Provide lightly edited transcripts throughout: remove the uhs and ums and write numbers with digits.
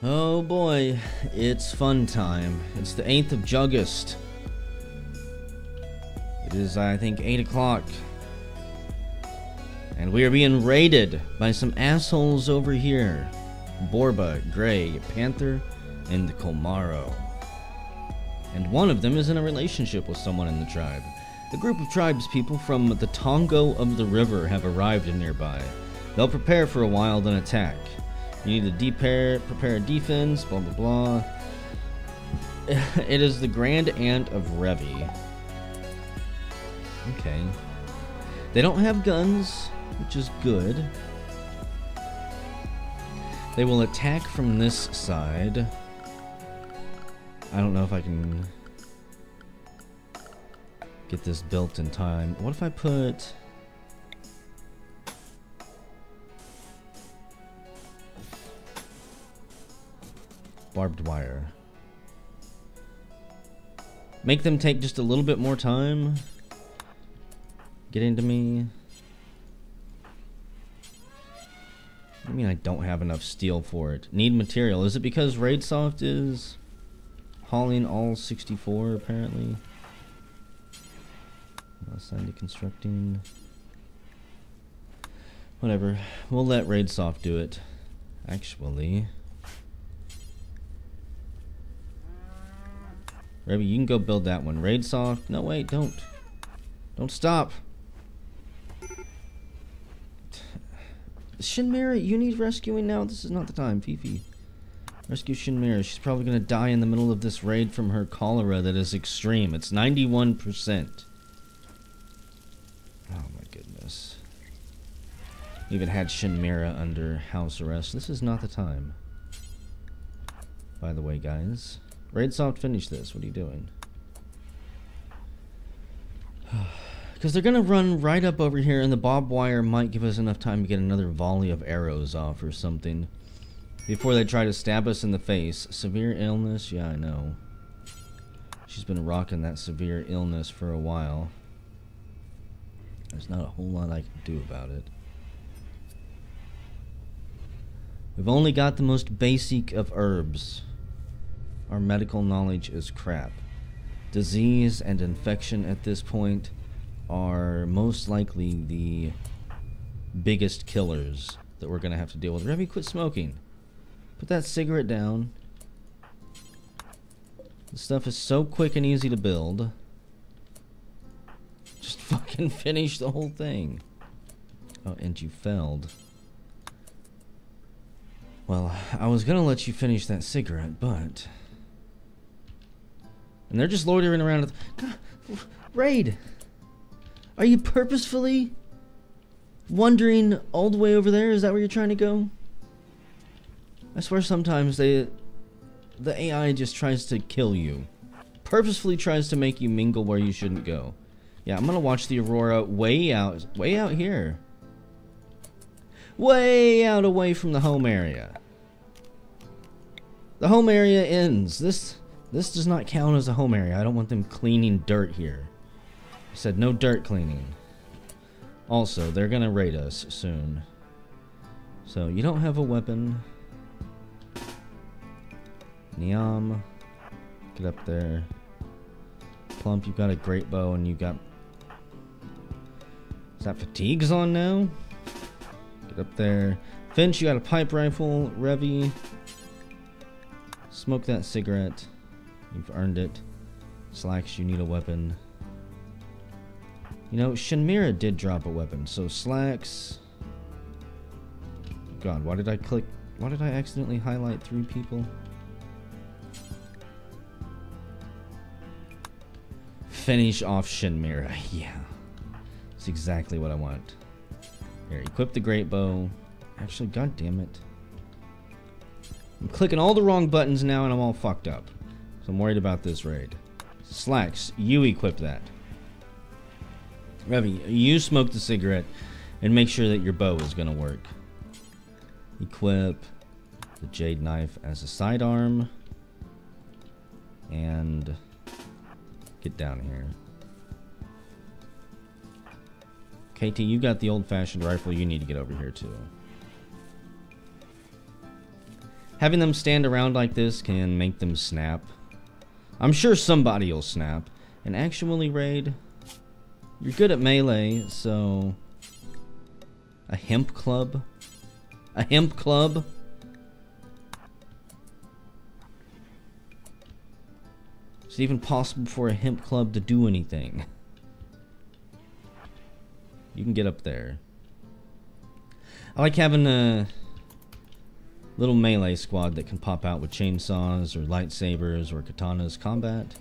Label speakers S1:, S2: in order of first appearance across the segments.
S1: Oh boy, it's fun time. It's the 8th of August. It is, I think, 8 o'clock. And we are being raided by some assholes over here. Borba, Gray, Panther, and Komaro. And one of them is in a relationship with someone in the tribe. A group of tribespeople from the Tongo of the River have arrived nearby. They'll prepare for a while, then attack. You need to prepare a defense, blah blah blah. It is the Grand Aunt of Revi. Okay. They don't have guns, which is good. They will attack from this side. I don't know if I can get this built in time. What if I put... barbed wire. Make them take just a little bit more time. Get into me. I mean, I don't have enough steel for it. Need material. Is it because RaidSoft is hauling all 64 apparently? Assigned to constructing. Whatever. We'll let RaidSoft do it. Actually. Rebby, you can go build that one. RaidSoft. No, wait, don't. Don't stop. Shinmira, you need rescuing now. This is not the time, Fifi. Rescue Shinmira. She's probably going to die in the middle of this raid from her cholera that is extreme. It's 91%. Oh my goodness. Even had Shinmira under house arrest. This is not the time. By the way, guys. RaidSoft, finish this. What are you doing? Because they're going to run right up over here, and the barbed wire might give us enough time to get another volley of arrows off or something before they try to stab us in the face. Severe illness? Yeah, I know. She's been rocking that severe illness for a while. There's not a whole lot I can do about it. We've only got the most basic of herbs. Our medical knowledge is crap. Disease and infection at this point are most likely the biggest killers that we're going to have to deal with. Remy, quit smoking. Put that cigarette down. This stuff is so quick and easy to build. Just fucking finish the whole thing. Oh, and you failed. Well, I was going to let you finish that cigarette, but... And they're just loitering around. God, Raid! Are you purposefully wandering all the way over there? Is that where you're trying to go? I swear sometimes the AI just tries to kill you. Purposefully tries to make you mingle where you shouldn't go. Yeah, I'm gonna watch the aurora way out here. Way out away from the home area. The home area ends. This does not count as a home area. I don't want them cleaning dirt here. I said no dirt cleaning. Also, they're gonna raid us soon. So, you don't have a weapon. Niam. Get up there. Plump, you've got a great bow and you got... Is that fatigues on now? Get up there. Finch, you got a pipe rifle. Revy. Smoke that cigarette. You've earned it. Slacks, you need a weapon. You know, Shinmira did drop a weapon, so Slacks... God, why did I click... Why did I accidentally highlight 3 people? Finish off Shinmira. Yeah. That's exactly what I want. Here, equip the great bow. Actually, god damn it. I'm clicking all the wrong buttons now and I'm all fucked up. So I'm worried about this raid. Slacks, you equip that. Revy, you smoke the cigarette and make sure that your bow is going to work. Equip the jade knife as a sidearm. And get down here. KT, you got the old-fashioned rifle. You need to get over here too. Having them stand around like this can make them snap. I'm sure somebody will snap. And actually, Raid, you're good at melee, so... A hemp club? A hemp club? Is it even possible for a hemp club to do anything? You can get up there. I like having a little melee squad that can pop out with chainsaws or lightsabers or katanas combat.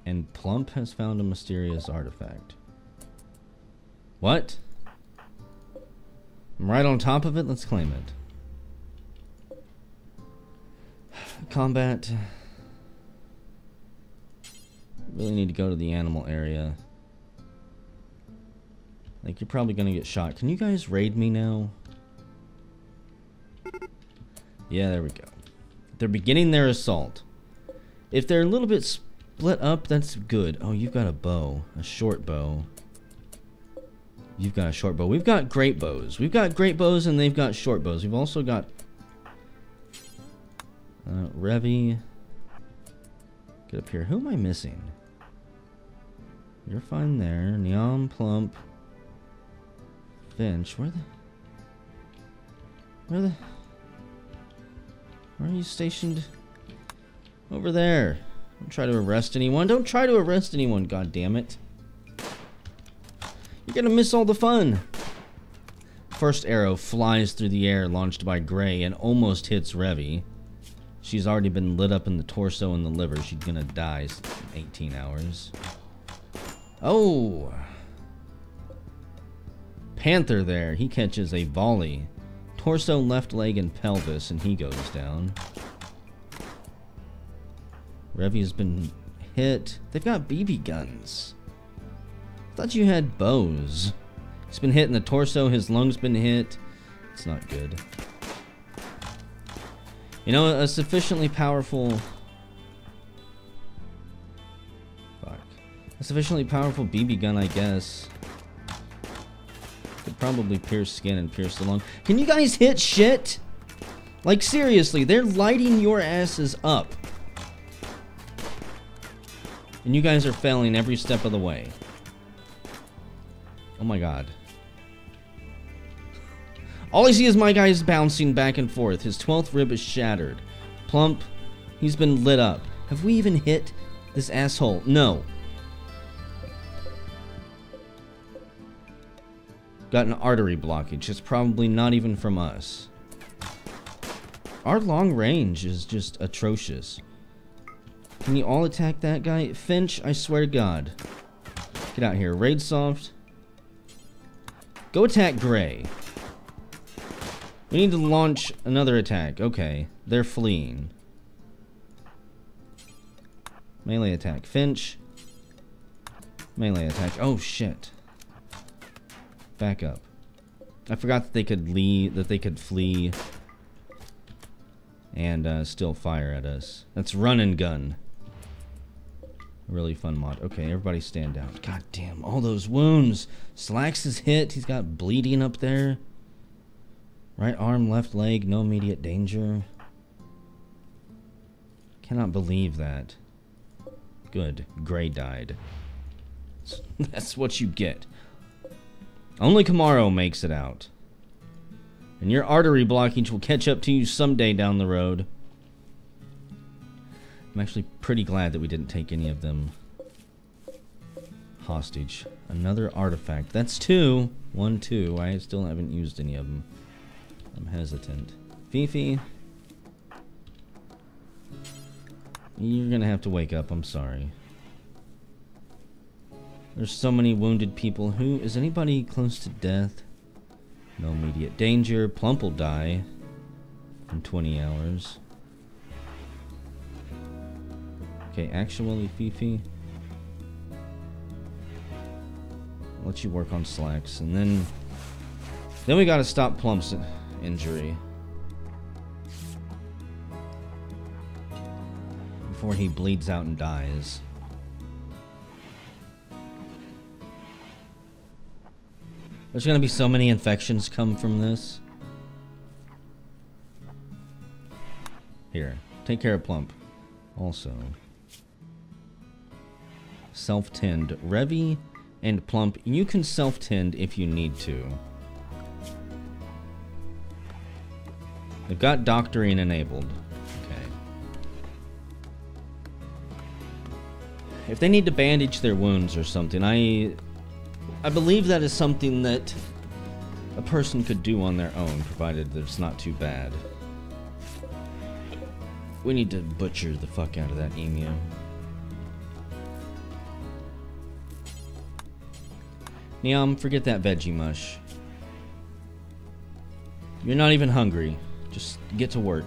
S1: And Plump has found a mysterious artifact. What? I'm right on top of it? Let's claim it. Combat. Really need to go to the animal area. Like, you're probably gonna get shot. Can you guys raid me now? Yeah, there we go. They're beginning their assault. If they're a little bit split up, that's good. Oh, you've got a bow. A short bow. You've got a short bow. We've got great bows. We've got great bows and they've got short bows. We've also got... Revy. Get up here. Who am I missing? You're fine there. Neon, Plump. Finch. Where are you stationed? Over there. Don't try to arrest anyone. Don't try to arrest anyone, god damn it. You're gonna miss all the fun. First arrow flies through the air, launched by Gray, and almost hits Revy. She's already been lit up in the torso and the liver. She's gonna die in 18 hours. Oh! Panther there. He catches a volley. Torso, left leg, and pelvis, and he goes down. Revy's been hit. They've got BB guns. I thought you had bows. He's been hit in the torso. His lung's been hit. It's not good. You know, a sufficiently powerful... Fuck. A sufficiently powerful BB gun, I guess. Could probably pierce skin and pierce the lung. Can you guys hit shit? Like, seriously, they're lighting your asses up. And you guys are failing every step of the way. Oh my god. All I see is my guy's bouncing back and forth. His 12th rib is shattered. Plump, he's been lit up. Have we even hit this asshole? No. Got an artery blockage. It's probably not even from us. Our long range is just atrocious. Can you all attack that guy? Finch, I swear to God. Get out here. Raid soft. Go attack Gray. We need to launch another attack. Okay. They're fleeing. Melee attack. Finch. Melee attack. Oh, shit. Back up. I forgot that they could leave, that they could flee and still fire at us. That's run and gun. A really fun mod. Okay, everybody stand down. God damn, all those wounds. Slacks is hit. He's got bleeding up there. Right arm, left leg, no immediate danger. Cannot believe that. Good. Gray died. That's what you get. Only Camaro makes it out. And your artery blockage will catch up to you someday down the road. I'm actually pretty glad that we didn't take any of them hostage. Another artifact. That's 2. 1, 2. I still haven't used any of them. I'm hesitant. Fifi. You're gonna have to wake up. I'm sorry. There's so many wounded people. Who is anybody close to death? No immediate danger. Plump will die in 20 hours. Okay, actually, Fifi, I'll let you work on Slacks, and then we gotta stop Plump's injury before he bleeds out and dies. There's gonna be so many infections come from this. Here, take care of Plump. Also, self-tend. Revy and Plump, you can self-tend if you need to. They've got doctoring enabled. Okay. If they need to bandage their wounds or something, I believe that is something that a person could do on their own, provided that it's not too bad. We need to butcher the fuck out of that emu. Neom, forget that veggie mush. You're not even hungry. Just get to work.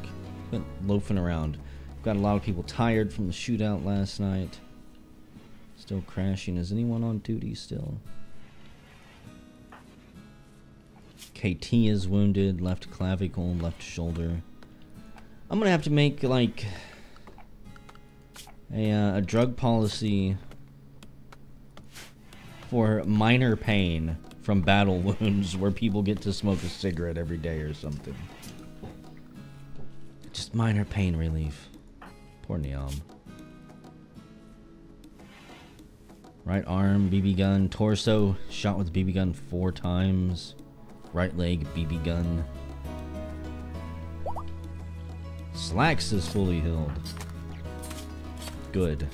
S1: Quit loafing around. Got a lot of people tired from the shootout last night. Still crashing. Is anyone on duty still? KT is wounded. Left clavicle, left shoulder. I'm gonna have to make like a drug policy for minor pain from battle wounds, where people get to smoke a cigarette every day or something. Just minor pain relief. Poor Neom. Right arm, BB gun. Torso, shot with BB gun 4 times. Right leg, BB gun. Slacks is fully healed. Good.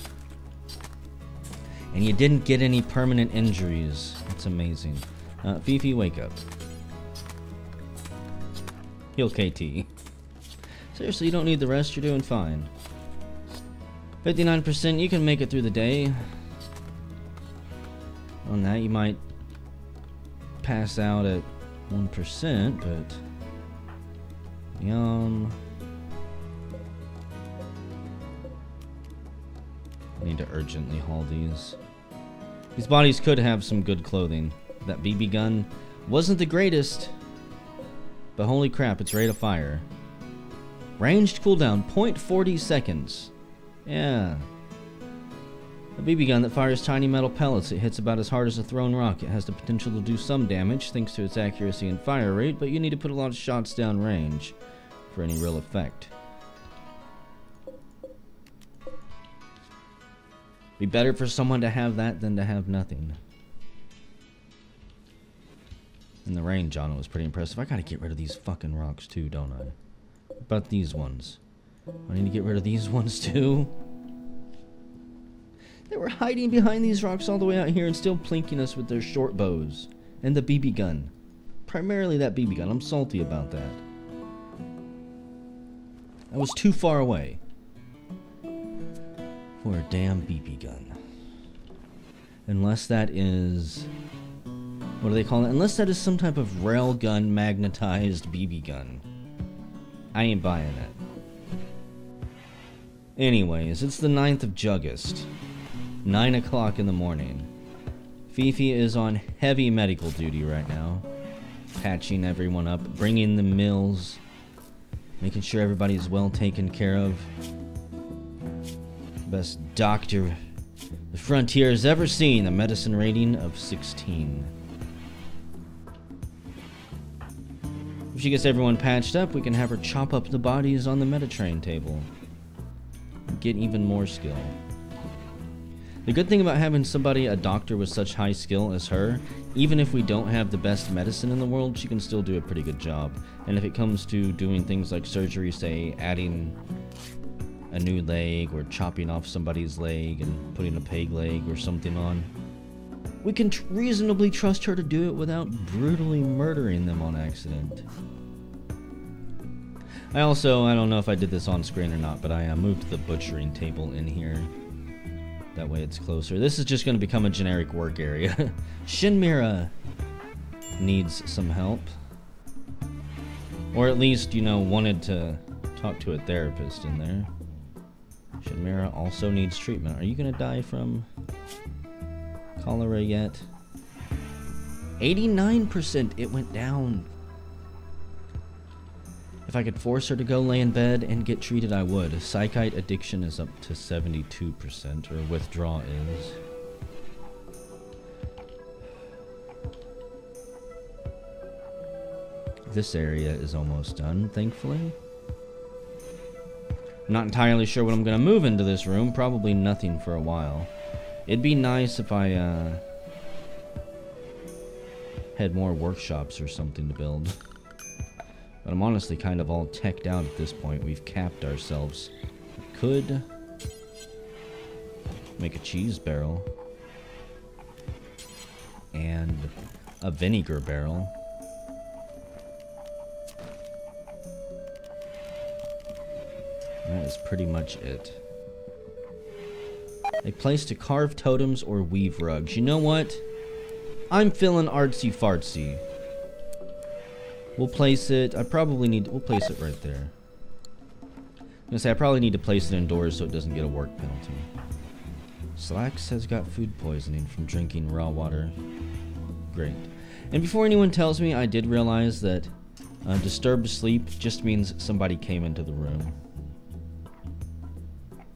S1: And you didn't get any permanent injuries. That's amazing. Fifi, wake up. Heal KT. Seriously, you don't need the rest, you're doing fine. 59%, you can make it through the day. On that, you might pass out at 1%, but... Yum. I need to urgently haul these. These bodies could have some good clothing. That BB gun wasn't the greatest, but holy crap, it's ready to fire. Ranged cooldown, 0.40 seconds. Yeah. A BB gun that fires tiny metal pellets. It hits about as hard as a thrown rock. It has the potential to do some damage thanks to its accuracy and fire rate, but you need to put a lot of shots down range for any real effect. Be better for someone to have that than to have nothing. And the range on it was pretty impressive. I gotta get rid of these fucking rocks too, don't I? What about these ones? I need to get rid of these ones too. They were hiding behind these rocks all the way out here and still plinking us with their short bows. And the BB gun. Primarily that BB gun. I'm salty about that. I was too far away for a damn BB gun. Unless that is... what do they call it? Unless that is some type of railgun magnetized BB gun. I ain't buying it. Anyways, it's the 9th of August. 9 o'clock in the morning. Fifi is on heavy medical duty right now. Patching everyone up, bringing the mills, making sure everybody is well taken care of. Best doctor the frontier has ever seen. A medicine rating of 16. If she gets everyone patched up, we can have her chop up the bodies on the Metatrain table. Get even more skill. The good thing about having somebody, a doctor with such high skill as her, even if we don't have the best medicine in the world, she can still do a pretty good job. And if it comes to doing things like surgery, say adding a new leg or chopping off somebody's leg and putting a peg leg or something on, we can reasonably trust her to do it without brutally murdering them on accident. I don't know if I did this on screen or not, but I moved the butchering table in here. That way it's closer. This is just going to become a generic work area. Shinmira needs some help. Or at least, you know, wanted to talk to a therapist in there. Shinmira also needs treatment. Are you going to die from cholera yet? 89%. It went down. If I could force her to go lay in bed and get treated, I would. Psychite addiction is up to 72%, or withdrawal is. This area is almost done, thankfully. Not entirely sure what I'm going to move into this room. Probably nothing for a while. It'd be nice if I had more workshops or something to build. But I'm honestly kind of all teched out at this point. We've capped ourselves. Could make a cheese barrel. And a vinegar barrel. That is pretty much it. A place to carve totems or weave rugs. You know what? I'm feeling artsy fartsy. We'll place it. We'll place it right there. I'm gonna say I probably need to place it indoors so it doesn't get a work penalty. Slacks has got food poisoning from drinking raw water. Great. And before anyone tells me, I did realize that disturbed sleep just means somebody came into the room.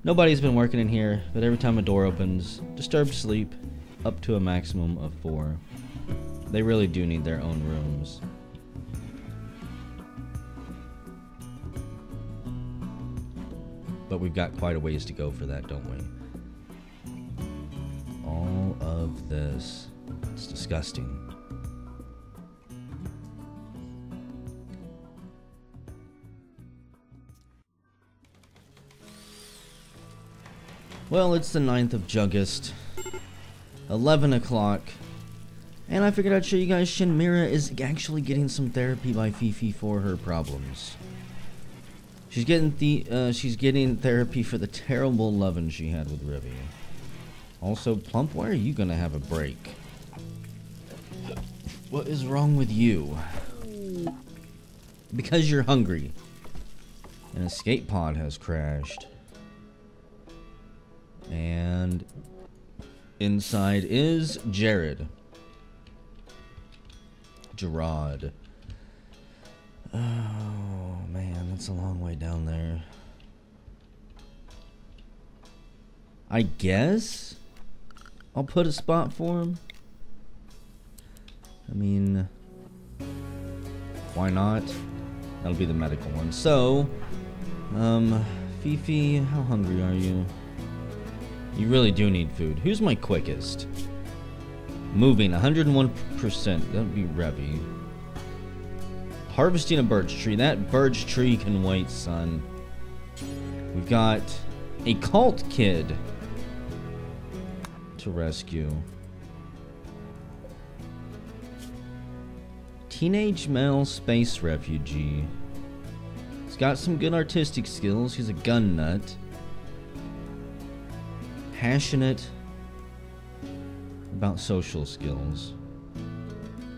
S1: Nobody's been working in here, but every time a door opens, disturbed sleep, up to a maximum of 4. They really do need their own rooms. But we've got quite a ways to go for that, don't we? All of this. It's disgusting. Well, it's the 9th of August, 11 o'clock, and I figured I'd show you guys Shinmira is actually getting some therapy by Fifi for her problems. She's getting therapy for the terrible lovin' she had with Rivy. Also, Plump, why are you gonna have a break? What is wrong with you? Because you're hungry. An escape pod has crashed. And inside is Gerard. Oh man, that's a long way down there. I guess I'll put a spot for him. I mean, why not? That'll be the medical one. So, Fifi, how hungry are you? You really do need food. Who's my quickest? Moving, 101%. That would be Revy. Harvesting a birch tree. That birch tree can wait, son. We've got a cult kid to rescue. Teenage male space refugee. He's got some good artistic skills. He's a gun nut. Passionate about social skills.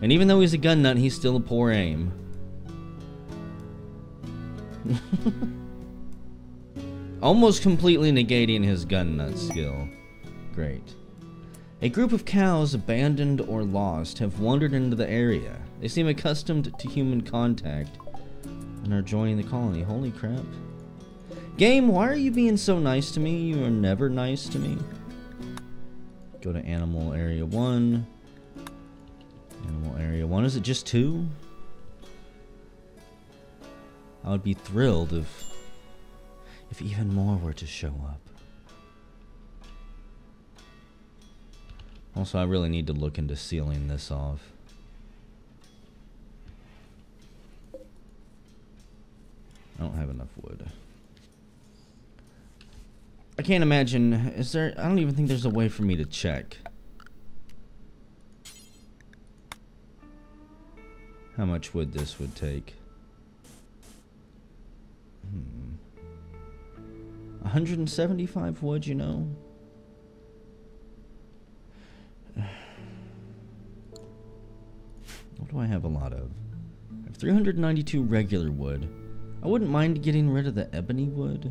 S1: And even though he's a gun nut, he's still a poor aim. Almost completely negating his gun nut skill. Great. A group of cows, abandoned or lost, have wandered into the area. They seem accustomed to human contact and are joining the colony. Holy crap. Game, why are you being so nice to me? You are never nice to me. Go to Animal Area 1. Animal Area 1. Is it just 2? I would be thrilled if even more were to show up. Also, I really need to look into sealing this off. I don't have enough wood. I can't imagine, is there, I don't even think there's a way for me to check how much wood this would take. 175 wood, you know? What do I have a lot of? I have 392 regular wood. I wouldn't mind getting rid of the ebony wood.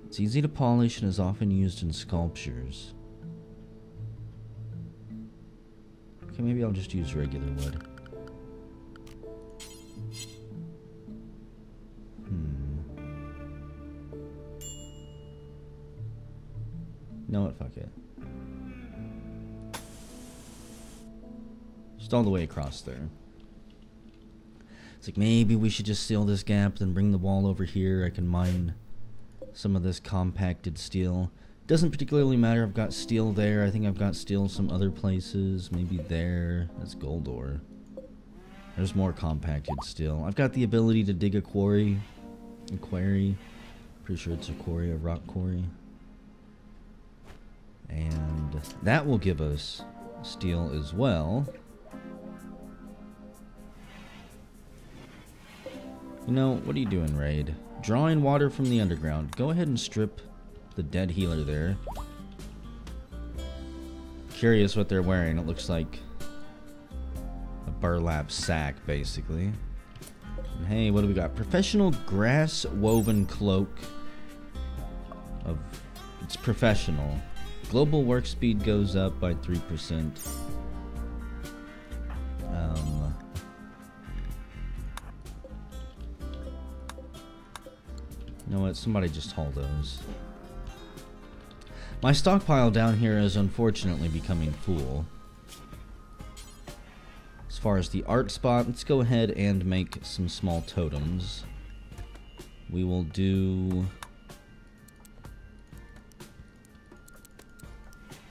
S1: It's easy to polish and is often used in sculptures. Okay, maybe I'll just use regular wood. You know what? Fuck it. Just all the way across there. It's like, maybe we should just seal this gap, then bring the wall over here. I can mine some of this compacted steel. Doesn't particularly matter. I've got steel there. I think I've got steel some other places. Maybe there. That's gold ore. There's more compacted steel. I've got the ability to dig a quarry. A quarry. Pretty sure it's a quarry, a rock quarry. And that will give us steel as well. You know, what are you doing, Raid? Drawing water from the underground. Go ahead and strip the dead healer there. Curious what they're wearing. It looks like a burlap sack, basically. And hey, what do we got? Professional grass woven cloak. It's professional. Global work speed goes up by 3%. You know what? Somebody just haul those. My stockpile down here is unfortunately becoming full. As far as the art spot, let's go ahead and make some small totems. We will do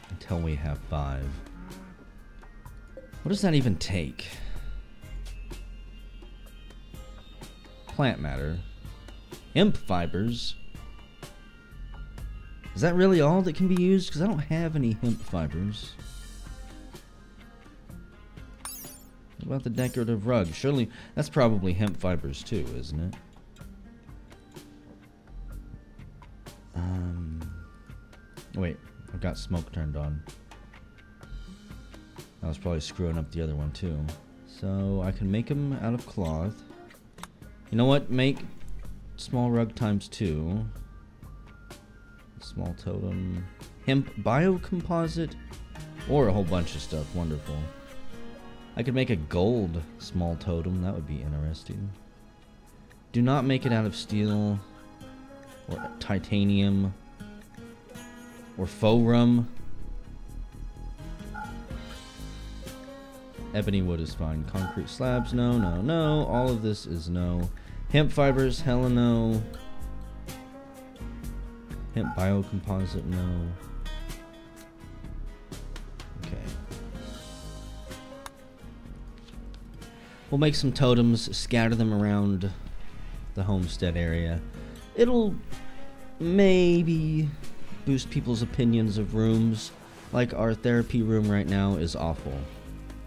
S1: until we have 5. What does that even take? Plant matter. Hemp fibers. Is that really all that can be used? Because I don't have any hemp fibers. What about the decorative rug? Surely that's probably hemp fibers too, isn't it? Wait, I've got smoke turned on. I was probably screwing up the other one too. So I can make them out of cloth. You know what? Make small rug ×2. Small totem. Hemp biocomposite. Or a whole bunch of stuff. Wonderful. I could make a gold small totem. That would be interesting. Do not make it out of steel. Or titanium. Or forum. Ebony wood is fine. Concrete slabs, no, no, no. All of this is no. Hemp fibers, hella no. Hemp biocomposite, no. Okay. We'll make some totems, scatter them around the homestead area. It'll maybe boost people's opinions of rooms. Like our therapy room right now is awful.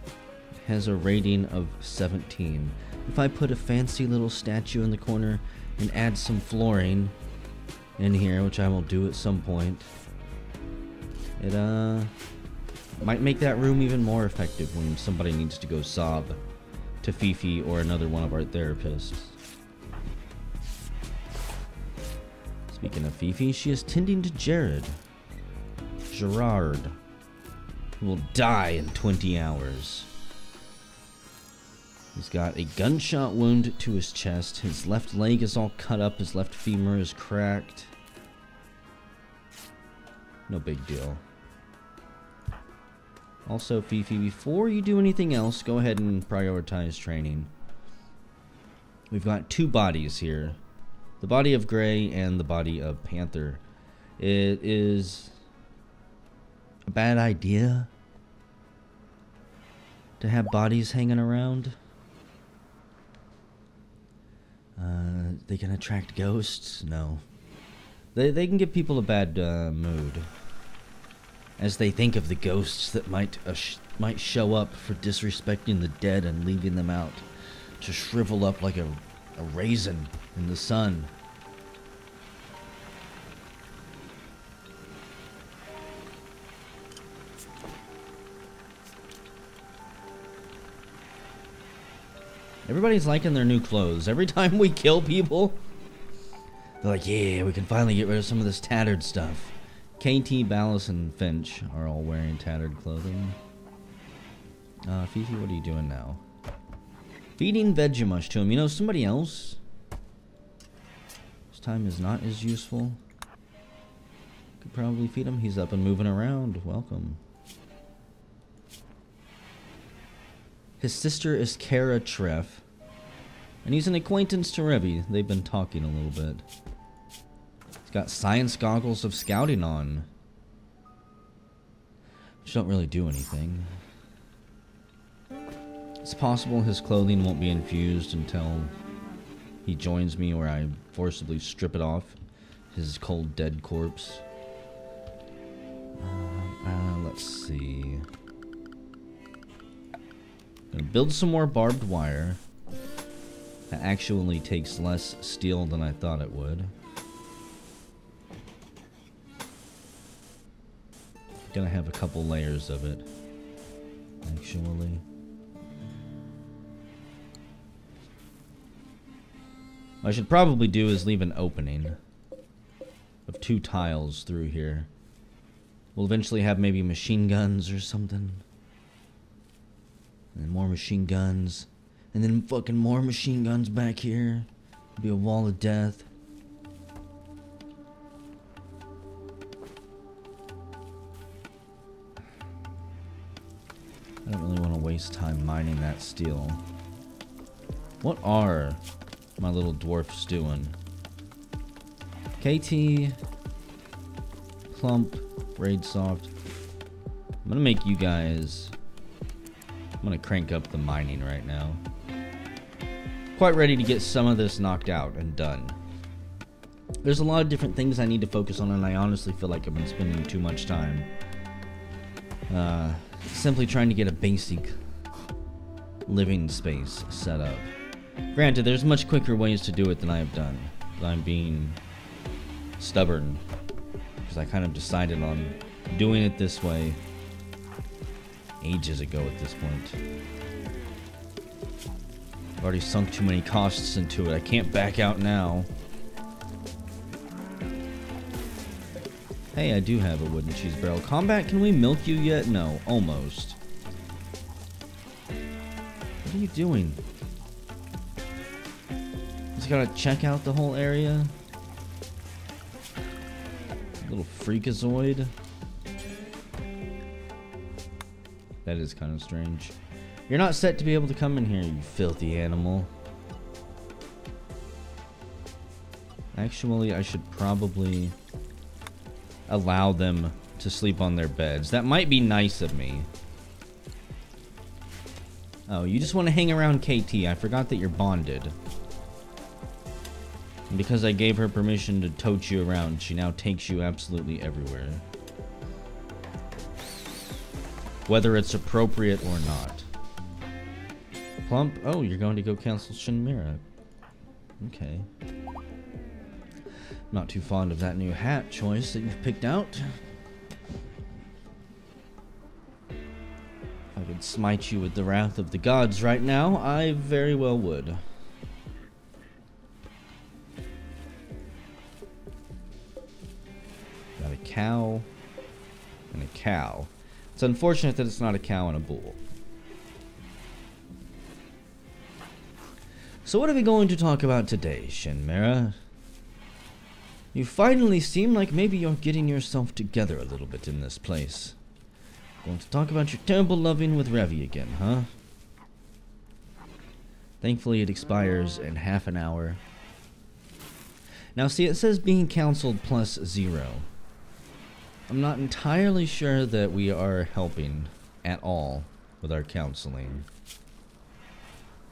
S1: It has a rating of 17. If I put a fancy little statue in the corner and add some flooring in here, which I will do at some point, it might make that room even more effective when somebody needs to go sob to Fifi or another one of our therapists. Speaking of Fifi, she is tending to Gerard, who will die in 20 hours. He's got a gunshot wound to his chest. His left leg is all cut up. His left femur is cracked. No big deal. Also, Fifi, before you do anything else, go ahead and prioritize training. We've got 2 bodies here. The body of Gray and the body of Panther. It is a bad idea to have bodies hanging around. They can attract ghosts? No. They can give people a bad mood, as they think of the ghosts that might show up for disrespecting the dead and leaving them out to shrivel up like a raisin in the sun. Everybody's liking their new clothes. Every time we kill people, they're like, yeah, we can finally get rid of some of this tattered stuff. KT, Ballas, and Finch are all wearing tattered clothing. Fifi, what are you doing now? Feeding Vegemush to him. You know, somebody else whose time is not as useful could probably feed him. He's up and moving around. Welcome. His sister is Kara Treff. And he's an acquaintance to Revy. They've been talking a little bit. He's got science goggles of scouting on, which don't really do anything. It's possible his clothing won't be infused until he joins me, where I forcibly strip it off his cold dead corpse. Let's see. Gonna build some more barbed wire. That actually takes less steel than I thought it would. Gonna have a couple layers of it, actually. What I should probably do is leave an opening of 2 tiles through here. We'll eventually have maybe machine guns or something. And more machine guns. And then fucking more machine guns back here. It'll be a wall of death. I don't really want to waste time mining that steel. What are my little dwarfs doing? KT, Plump, Raid Soft. I'm gonna make you guys... I'm gonna crank up the mining right now. Quite ready to get some of this knocked out and done. There's a lot of different things I need to focus on, and I honestly feel like I've been spending too much time simply trying to get a basic living space set up. Granted, there's much quicker ways to do it than I have done, but I'm being stubborn because I kind of decided on doing it this way ages ago at this point. I've already sunk too many costs into it. I can't back out now. Hey, I do have a wooden cheese barrel. Combat, can we milk you yet? No, almost. What are you doing? Just gotta check out the whole area. Little freakazoid. That is kind of strange. You're not set to be able to come in here, you filthy animal. Actually, I should probably allow them to sleep on their beds. That might be nice of me. Oh, you just want to hang around KT. I forgot that you're bonded. And because I gave her permission to tote you around, she now takes you absolutely everywhere. Whether it's appropriate or not. Plump, oh, you're going to go cancel Shinmira. Okay. Not too fond of that new hat choice that you've picked out. If I could smite you with the wrath of the gods right now, I very well would. Got a cow and a cow. It's unfortunate that it's not a cow and a bull. So what are we going to talk about today, Shinmira? You finally seem like maybe you're getting yourself together a little bit in this place. Going to talk about your terrible loving with Revy again, huh? Thankfully it expires in half an hour. Now see, it says being counseled +0. I'm not entirely sure that we are helping at all with our counseling.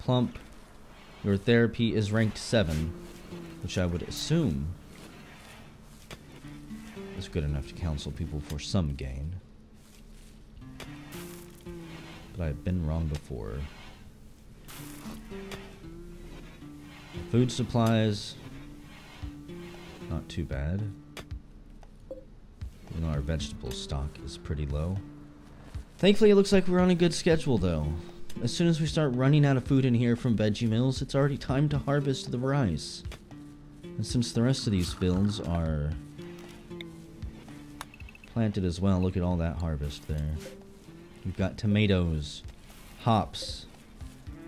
S1: Plump, your therapy is ranked 7, which I would assume is good enough to counsel people for some gain. But I've been wrong before. Food supplies, not too bad. Even though our vegetable stock is pretty low. Thankfully, it looks like we're on a good schedule, though. As soon as we start running out of food in here from Veggie Mills, it's already time to harvest the rice. And since the rest of these fields are planted as well, look at all that harvest there. We've got tomatoes, hops,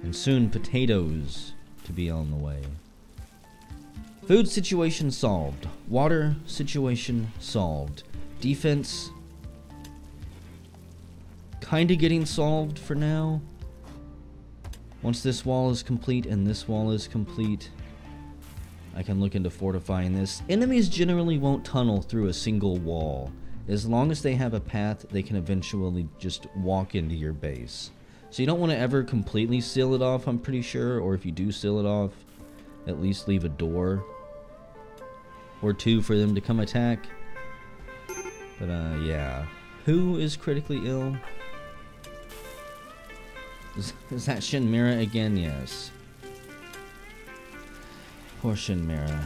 S1: and soon potatoes to be on the way. Food situation solved. Water situation solved. Defense kinda getting solved for now. Once this wall is complete and this wall is complete, I can look into fortifying this. Enemies generally won't tunnel through a single wall. As long as they have a path, they can eventually just walk into your base. So you don't want to ever completely seal it off, I'm pretty sure. Or if you do seal it off, at least leave a door or two for them to come attack. But yeah. Who is critically ill? Is that Shinmira again? Yes. Poor Shinmira.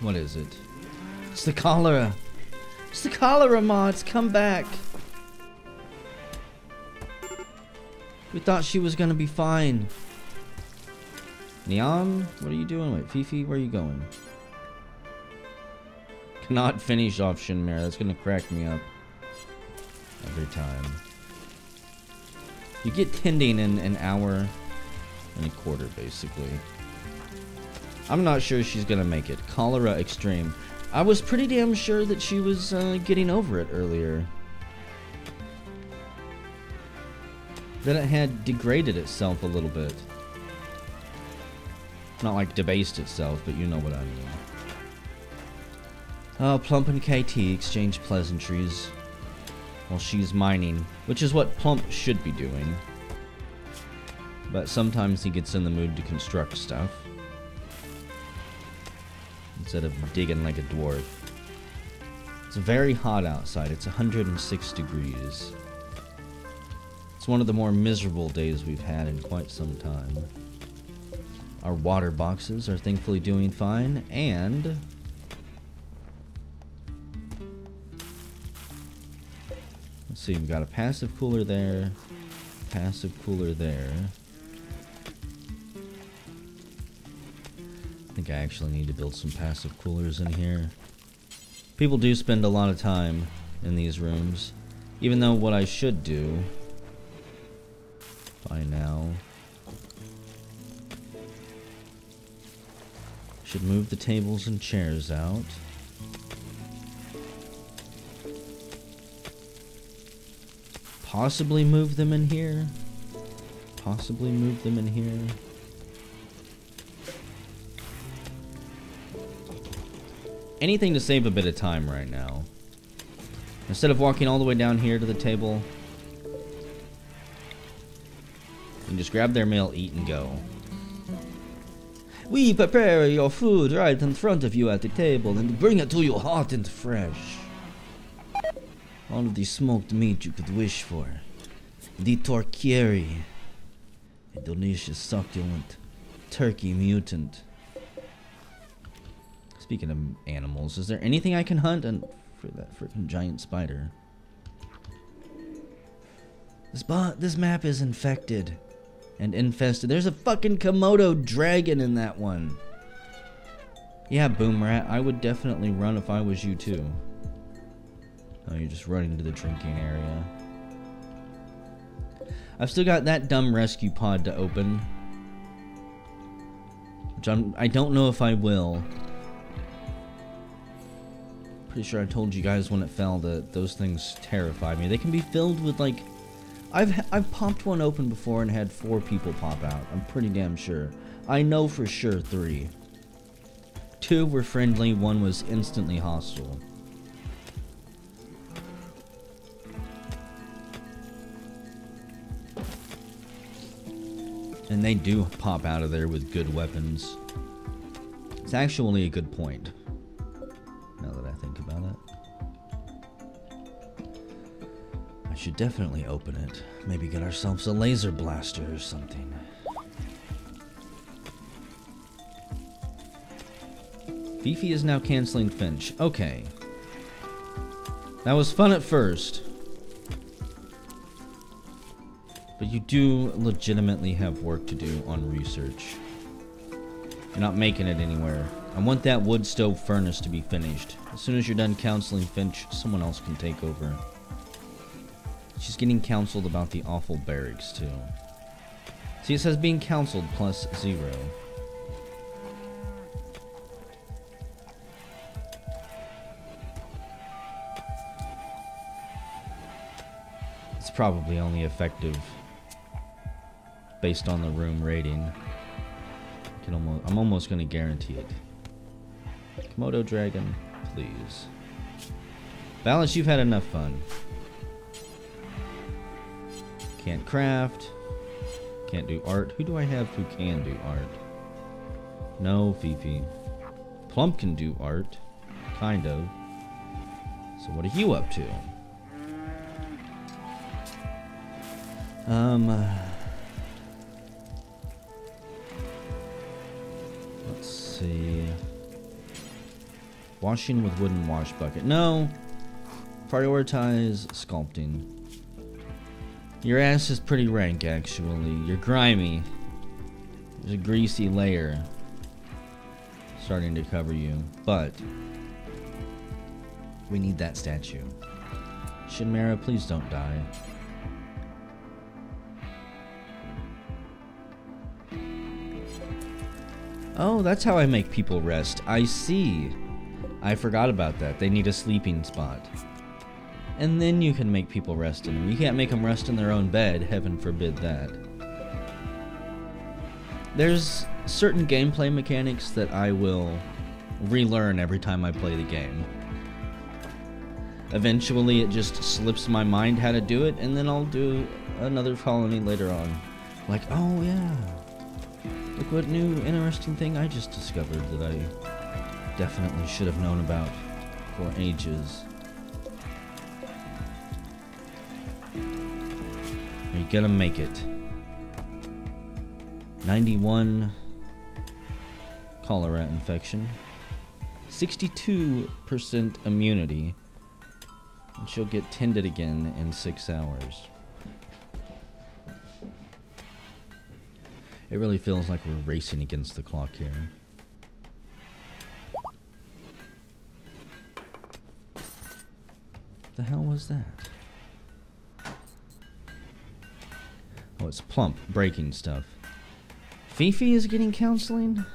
S1: What is it? It's the cholera. It's the cholera mods. Come back. We thought she was gonna be fine. Neon, what are you doing? Wait, Fifi, where are you going? Cannot finish off Shinmira. That's gonna crack me up every time. You get tending in an hour and a quarter, basically. I'm not sure she's gonna make it. Cholera extreme. I was pretty damn sure that she was getting over it earlier. Then it had degraded itself a little bit. Not like debased itself, but you know what I mean. Plump and KT exchange pleasantries while she's mining, which is what Plump should be doing. But sometimes he gets in the mood to construct stuff instead of digging like a dwarf. It's very hot outside. It's 106 degrees. It's one of the more miserable days we've had in quite some time. Our water boxes are thankfully doing fine, and let's see, we've got a passive cooler there, passive cooler there. I think I actually need to build some passive coolers in here. People do spend a lot of time in these rooms, even though what I should do by now should move the tables and chairs out. Possibly move them in here. Possibly move them in here. Anything to save a bit of time right now. Instead of walking all the way down here to the table, you can just grab their meal, eat, and go. We prepare your food right in front of you at the table and bring it to you hot and fresh. All of the smoked meat you could wish for. The torquieri, a delicious succulent turkey mutant. Speaking of animals, is there anything I can hunt? And for that freaking giant spider. This map is infected and infested. There's a fucking Komodo dragon in that one. Yeah, Boom Rat, I would definitely run if I was you too. Oh, you're just running to the drinking area. I've still got that dumb rescue pod to open, which I don't know if I will. Pretty sure I told you guys when it fell that those things terrify me. They can be filled with like, I've popped one open before and had 4 people pop out. I'm pretty damn sure. I know for sure 3. 2 were friendly, 1 was instantly hostile. And they do pop out of there with good weapons. It's actually a good point, now that I think about it. I should definitely open it. Maybe get ourselves a laser blaster or something. Fifi is now canceling Finch. Okay. That was fun at first. But you do legitimately have work to do on research. You're not making it anywhere. I want that wood stove furnace to be finished. As soon as you're done counseling Finch, someone else can take over. She's getting counseled about the awful barracks, too. See, it says being counseled +0. It's probably only effective based on the room rating. I'm almost going to guarantee it. Komodo dragon, please. Balance, you've had enough fun. Can't craft. Can't do art. Who do I have who can do art? No, Fifi. Plump can do art. Kind of. So what are you up to? Let's see. Washing with wooden wash bucket. No. Prioritize sculpting. Your ass is pretty rank, actually. You're grimy. There's a greasy layer starting to cover you, but we need that statue. Shinmera, please don't die. Oh, that's how I make people rest. I see. I forgot about that. They need a sleeping spot. And then you can make people rest in them. You can't make them rest in their own bed. Heaven forbid that. There's certain gameplay mechanics that I will relearn every time I play the game. Eventually it just slips my mind how to do it, and then I'll do another colony later on. Like, oh yeah, look what new interesting thing I just discovered that I definitely should have known about for ages. Are you gonna make it? 91 cholera infection, 62% immunity, and she'll get tended again in 6 hours. It really feels like we're racing against the clock here. The hell was that? Oh, it's Plump breaking stuff. Fifi is getting counseling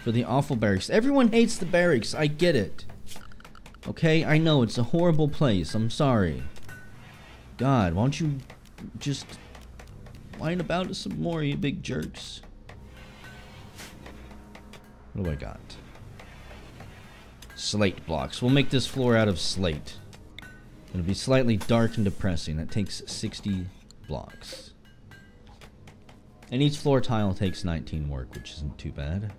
S1: for the awful barracks. Everyone hates the barracks. I get it. Okay, I know it's a horrible place. I'm sorry. God, why don't you just whine about it some more, you big jerks? What do I got? Slate blocks. We'll make this floor out of slate. It'll be slightly dark and depressing. That takes 60 blocks. And each floor tile takes 19 work, which isn't too bad.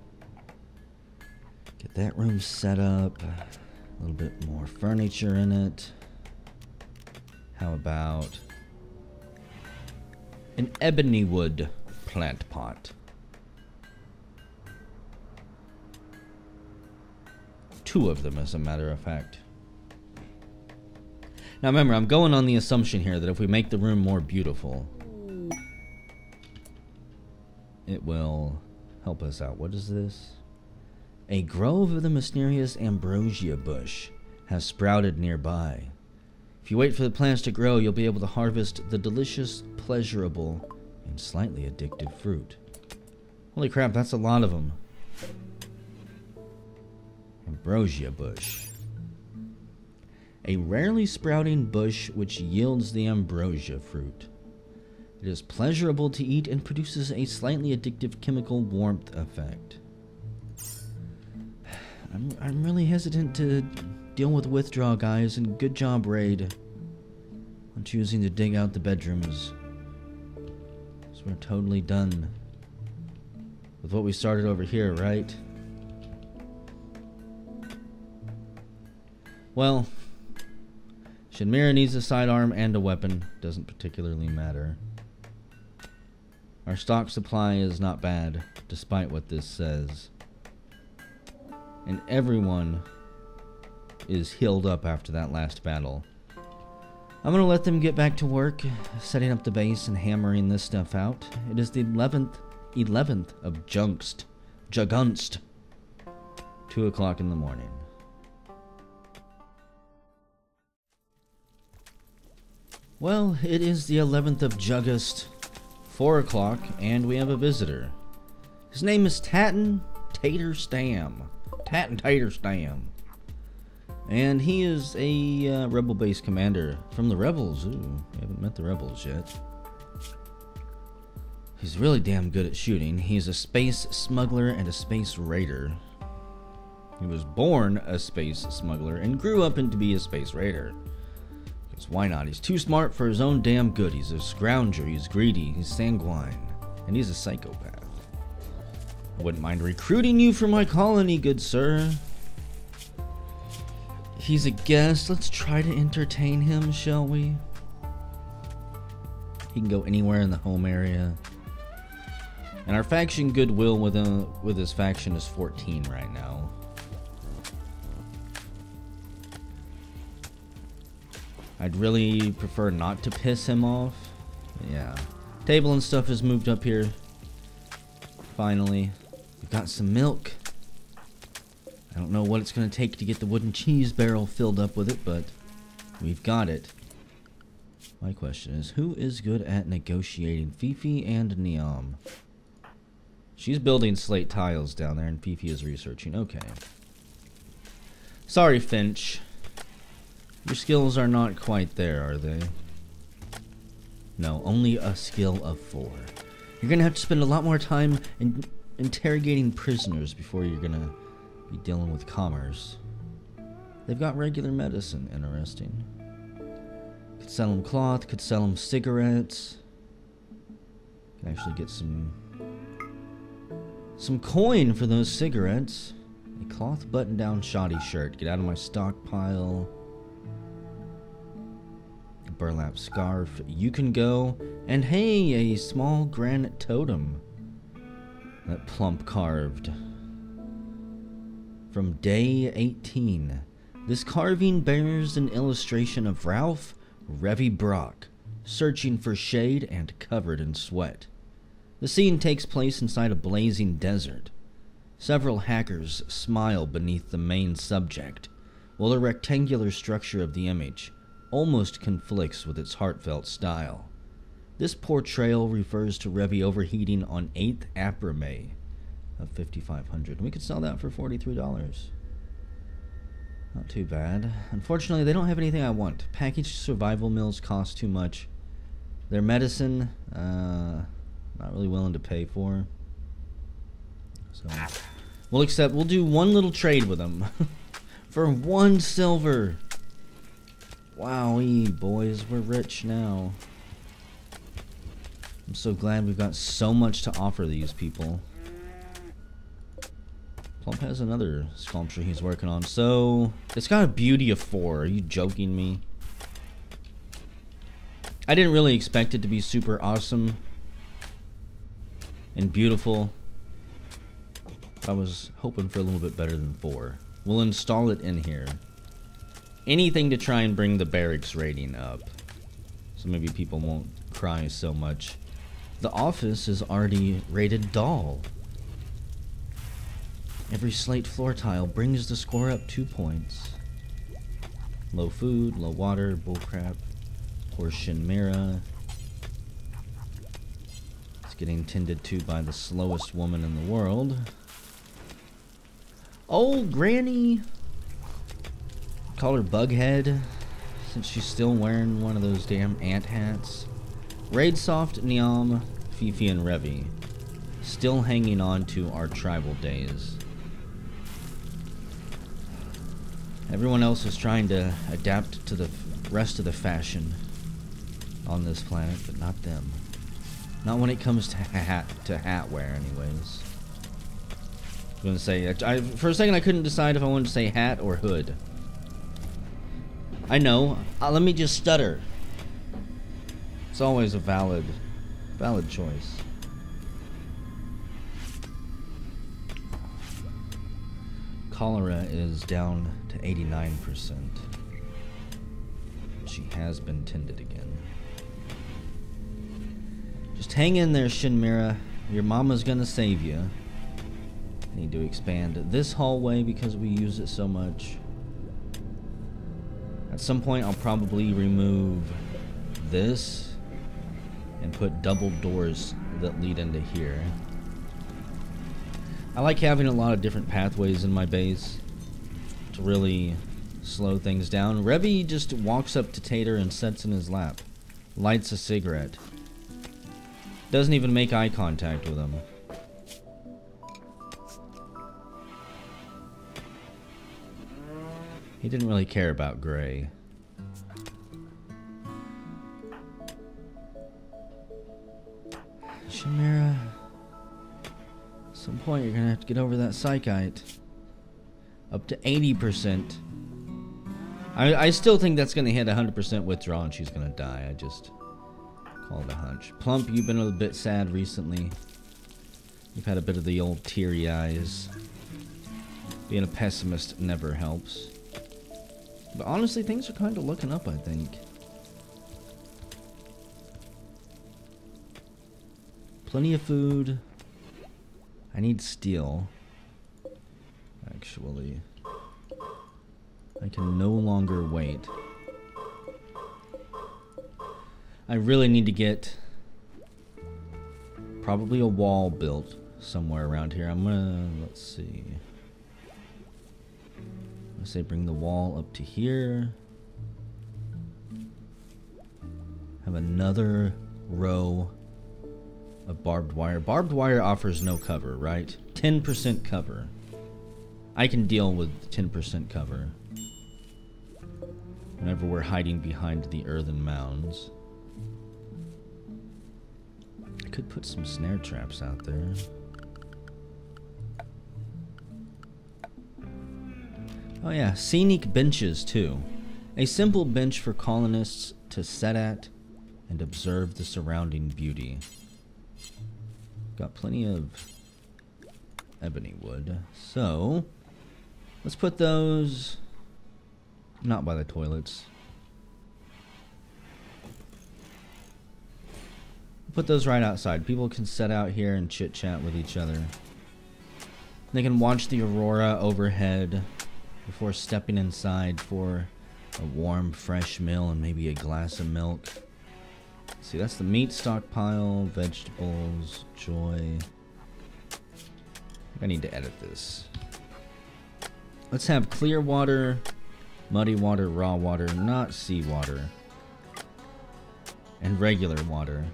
S1: Get that room set up. A little bit more furniture in it. How about an ebony wood plant pot? 2 of them, as a matter of fact. Now remember, I'm going on the assumption here that if we make the room more beautiful, it will help us out. What is this? A grove of the mysterious ambrosia bush has sprouted nearby. If you wait for the plants to grow, you'll be able to harvest the delicious, pleasurable, and slightly addictive fruit. Holy crap, that's a lot of them. Ambrosia bush. A rarely sprouting bush which yields the ambrosia fruit. It is pleasurable to eat and produces a slightly addictive chemical warmth effect. I'm really hesitant to deal with withdrawal, guys, and good job, Raid, on choosing to dig out the bedrooms. So we're totally done with what we started over here, right? Well, Shinmera needs a sidearm and a weapon. Doesn't particularly matter. Our stock supply is not bad, despite what this says. And everyone is healed up after that last battle. I'm going to let them get back to work, setting up the base and hammering this stuff out. It is the 11th of Jugunst. 2 o'clock in the morning. Well, it is the 11th of Jugunst, 4 o'clock, and we have a visitor. His name is Tatten Tater Stam. Tatten Tater Stam. And he is a rebel base commander from the rebels. Ooh, we haven't met the rebels yet. He's really damn good at shooting. He's a space smuggler and a space raider. He was born a space smuggler and grew up into be a space raider. Because why not? He's too smart for his own damn good. He's a scrounger, he's greedy, he's sanguine, and he's a psychopath. I wouldn't mind recruiting you for my colony, good sir. He's a guest. Let's try to entertain him, shall we? He can go anywhere in the home area. And our faction goodwill with his faction is 14 right now. I'd really prefer not to piss him off. Yeah. Table and stuff is moved up here. Finally. We've got some milk. I don't know what it's going to take to get the wooden cheese barrel filled up with it, but we've got it. My question is, who is good at negotiating? Fifi and Niam. She's building slate tiles down there, and Fifi is researching. Okay. Sorry, Finch. Your skills are not quite there, are they? No, only a skill of 4. You're going to have to spend a lot more time interrogating prisoners before you're going to be dealing with commerce. They've got regular medicine. Interesting. Could sell them cloth, could sell them cigarettes. Could actually get some coin for those cigarettes. A cloth button-down shoddy shirt. Get out of my stockpile. A burlap scarf. You can go. And hey, a small granite totem. That plump carved. From day 18. This carving bears an illustration of Ralph Revy Brock, searching for shade and covered in sweat. The scene takes place inside a blazing desert. Several hackers smile beneath the main subject, while the rectangular structure of the image almost conflicts with its heartfelt style. This portrayal refers to Revy overheating on 8th April of 5,500. We could sell that for $43. Not too bad. Unfortunately, they don't have anything I want. Packaged survival meals cost too much. Their medicine, not really willing to pay for. So we'll do one little trade with them for 1 silver. Wowee, boys, we're rich now. I'm so glad we've got so much to offer these people. Plump has another sculpture he's working on. So, it's got a beauty of 4. Are you joking me? I didn't really expect it to be super awesome and beautiful. I was hoping for a little bit better than 4. We'll install it in here. Anything to try and bring the barracks rating up. So maybe people won't cry so much. The office is already rated doll. Every slate floor tile brings the score up 2 points. Low food, low water, bullcrap, poor Shinmira. It's getting tended to by the slowest woman in the world. Oh, Granny! Call her Bughead, since she's still wearing one of those damn ant hats. Raidsoft, Niam, Fifi, and Revy. Still hanging on to our tribal days. Everyone else is trying to adapt to the rest of the fashion on this planet, but not them. Not when it comes to hat wear, anyways. I was gonna say, for a second I couldn't decide if I wanted to say hat or hood. I know. Let me just stutter. It's always a valid choice. Cholera is down to 89%. She has been tended again. Just hang in there, Shinmira. Your mama's gonna save you. I need to expand this hallway because we use it so much. At some point, I'll probably remove this and put double doors that lead into here. I like having a lot of different pathways in my base to really slow things down. Revy just walks up to Tater and sits in his lap, lights a cigarette. Doesn't even make eye contact with him. He didn't really care about Gray. Chimera. At some point you're gonna have to get over that psychite. Up to 80%. I still think that's gonna hit 100% withdrawal and she's gonna die. I just call it a hunch. Plump, you've been a bit sad recently. You've had a bit of the old teary eyes. Being a pessimist never helps. But honestly, things are kind of looking up, I think. Plenty of food. I need steel. Actually, I can no longer wait. I really need to get probably a wall built somewhere around here. I'm gonna, let's see. Let's say bring the wall up to here. Have another row of barbed wire. Barbed wire offers no cover, right? 10% cover. I can deal with 10% cover whenever we're hiding behind the earthen mounds. I could put some snare traps out there. Oh yeah, scenic benches too. A simple bench for colonists to sit at and observe the surrounding beauty. Got plenty of ebony wood. So, let's put those not by the toilets. Put those right outside. People can sit out here and chit chat with each other. They can watch the aurora overhead before stepping inside for a warm, fresh meal and maybe a glass of milk. See, that's the meat stockpile, vegetables, joy. I need to edit this. Let's have clear water, muddy water, raw water, not seawater, and regular water.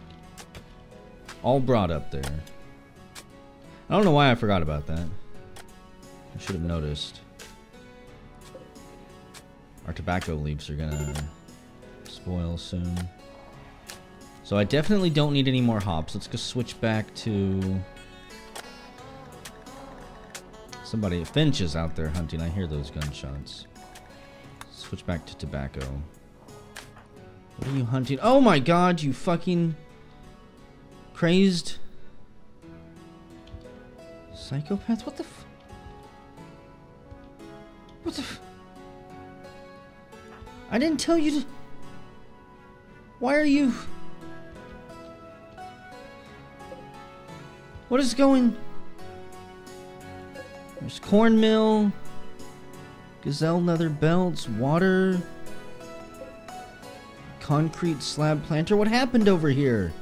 S1: All brought up there. I don't know why I forgot about that. I should have noticed. Our tobacco leaves are gonna spoil soon. So I definitely don't need any more hops. Let's go switch back to somebody. Finch is out there hunting. I hear those gunshots. Switch back to tobacco. What are you hunting? Oh my god, you fucking crazed psychopath. What the f... What the f... I didn't tell you to... Why are you... What is going... There's cornmeal, gazelle leather belts, water, concrete slab planter. What happened over here?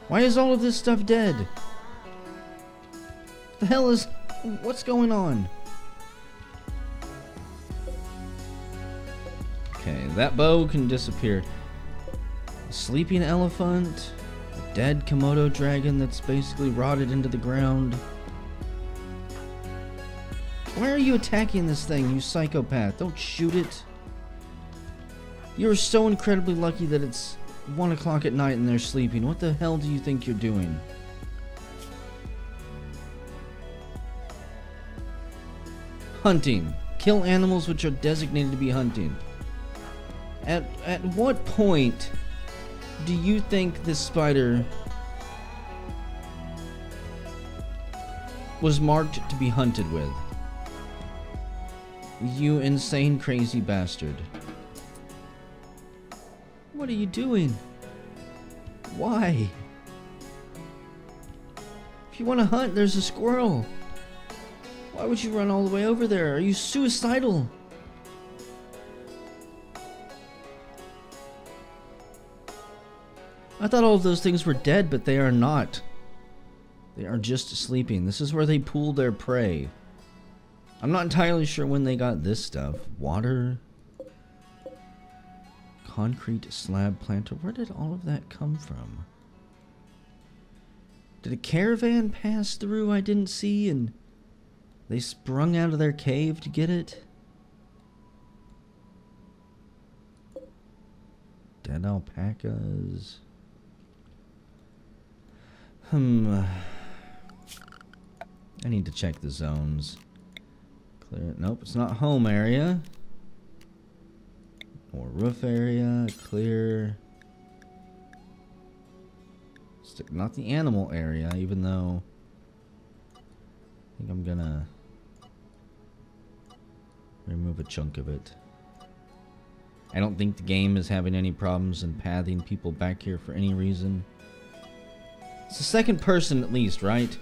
S1: Why is all of this stuff dead? The hell is... What's going on? Okay, that bow can disappear. A sleeping elephant. A dead Komodo dragon that's basically rotted into the ground. Why are you attacking this thing, you psychopath? Don't shoot it. You're so incredibly lucky that it's 1 o'clock at night and they're sleeping. What the hell do you think you're doing? Hunting. Kill animals which are designated to be hunting. At what point do you think this spider was marked to be hunted with? You insane, crazy bastard. What are you doing? Why? If you want to hunt, there's a squirrel. Why would you run all the way over there? Are you suicidal? I thought all of those things were dead, but they are not. They are just sleeping. This is where they pool their prey. I'm not entirely sure when they got this stuff. Water? Concrete slab planter. Where did all of that come from? Did a caravan pass through I didn't see and they sprung out of their cave to get it? Dead alpacas. I need to check the zones. Clear. Nope, it's not home area. Or roof area. Clear. Not the animal area, even though I think I'm gonna remove a chunk of it. I don't think the game is having any problems in pathing people back here for any reason. It's the second person at least, right?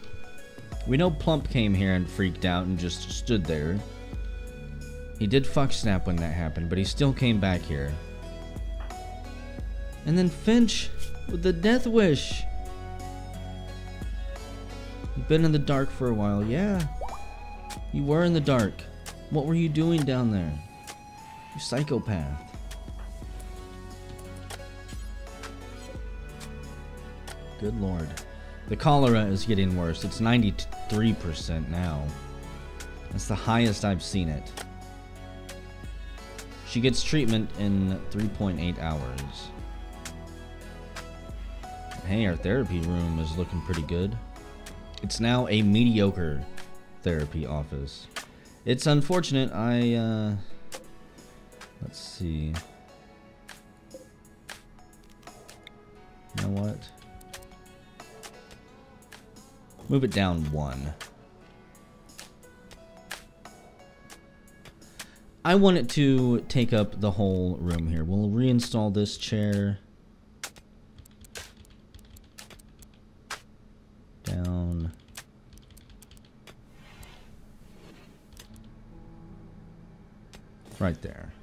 S1: We know Plump came here and freaked out and just stood there. He did fuck snap when that happened, but he still came back here. And then Finch with the death wish. You've been in the dark for a while. Yeah, you were in the dark. What were you doing down there? You psychopath. Good lord. The cholera is getting worse. It's 93% now. That's the highest I've seen it. She gets treatment in 3.8 hours. Hey, our therapy room is looking pretty good. It's now a mediocre therapy office. It's unfortunate. Let's see. You know what? Move it down one. I want it to take up the whole room here. We'll reinstall this chair. Down. Right there.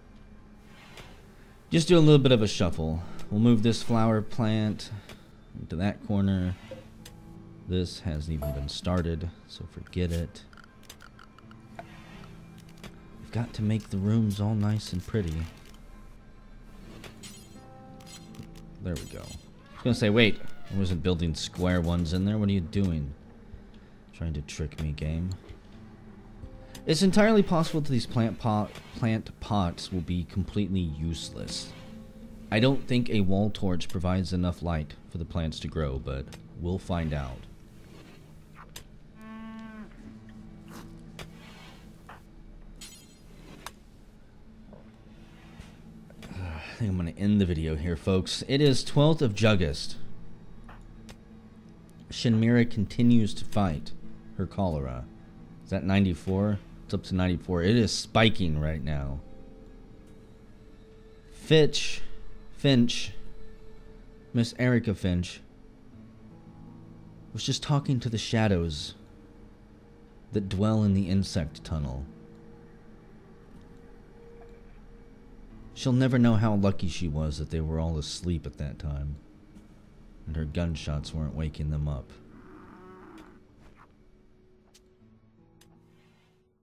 S1: Just do a little bit of a shuffle. We'll move this flower plant into that corner. This hasn't even been started, so forget it. We've got to make the rooms all nice and pretty. There we go. I was gonna say, wait, I wasn't building square ones in there. What are you doing? Trying to trick me, game. It's entirely possible that these plant pots will be completely useless. I don't think a wall torch provides enough light for the plants to grow, but we'll find out. I think I'm going to end the video here, folks. It is 12th of August. Shinmira continues to fight her cholera. Is that 94? It's up to 94. It is spiking right now. Finch, Miss Erica Finch, was just talking to the shadows that dwell in the insect tunnel. She'll never know how lucky she was that they were all asleep at that time, and her gunshots weren't waking them up.